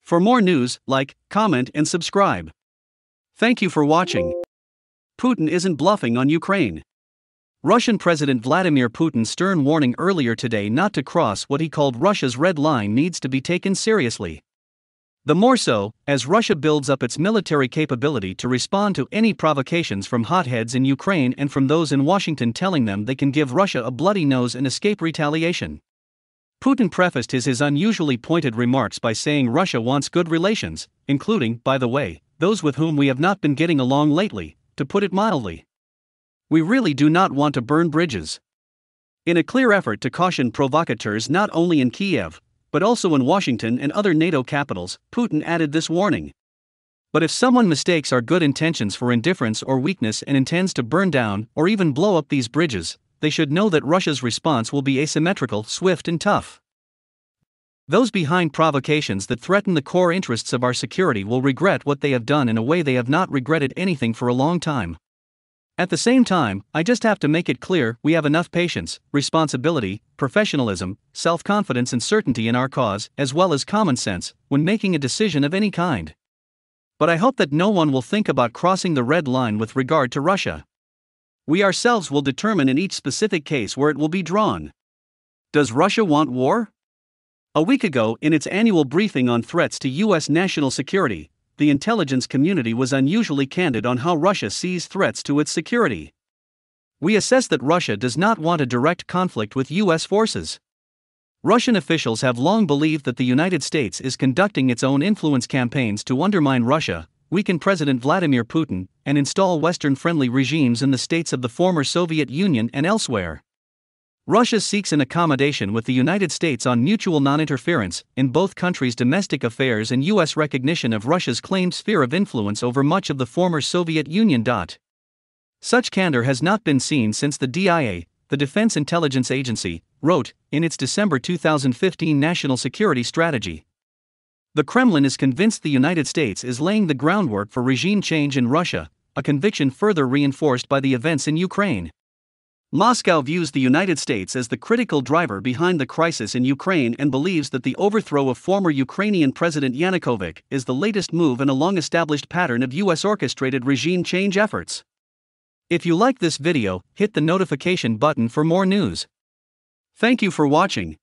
For more news, like, comment and subscribe. Thank you for watching. Putin isn't bluffing on Ukraine. Russian President Vladimir Putin's stern warning earlier today not to cross what he called Russia's red line needs to be taken seriously. The more so, as Russia builds up its military capability to respond to any provocations from hotheads in Ukraine and from those in Washington telling them they can give Russia a bloody nose and escape retaliation. Putin prefaced his unusually pointed remarks by saying Russia wants good relations, including, by the way, those with whom we have not been getting along lately, to put it mildly. We really do not want to burn bridges. In a clear effort to caution provocateurs not only in Kiev, but also in Washington and other NATO capitals, Putin added this warning. But if someone mistakes our good intentions for indifference or weakness and intends to burn down or even blow up these bridges, they should know that Russia's response will be asymmetrical, swift and tough. Those behind provocations that threaten the core interests of our security will regret what they have done in a way they have not regretted anything for a long time. At the same time, I just have to make it clear we have enough patience, responsibility, professionalism, self-confidence and certainty in our cause, as well as common sense, when making a decision of any kind. But I hope that no one will think about crossing the red line with regard to Russia. We ourselves will determine in each specific case where it will be drawn. Does Russia want war? A week ago, in its annual briefing on threats to U.S. national security, the intelligence community was unusually candid on how Russia sees threats to its security. We assess that Russia does not want a direct conflict with U.S. forces. Russian officials have long believed that the United States is conducting its own influence campaigns to undermine Russia, weaken President Vladimir Putin, and install Western-friendly regimes in the states of the former Soviet Union and elsewhere. Russia seeks an accommodation with the United States on mutual non-interference in both countries' domestic affairs and U.S. recognition of Russia's claimed sphere of influence over much of the former Soviet Union. Such candor has not been seen since the DIA, the Defense Intelligence Agency, wrote, in its December 2015 National Security Strategy. The Kremlin is convinced the United States is laying the groundwork for regime change in Russia, a conviction further reinforced by the events in Ukraine. Moscow views the United States as the critical driver behind the crisis in Ukraine and believes that the overthrow of former Ukrainian President Yanukovych is the latest move in a long-established pattern of U.S.-orchestrated regime change efforts. If you like this video, hit the notification button for more news. Thank you for watching.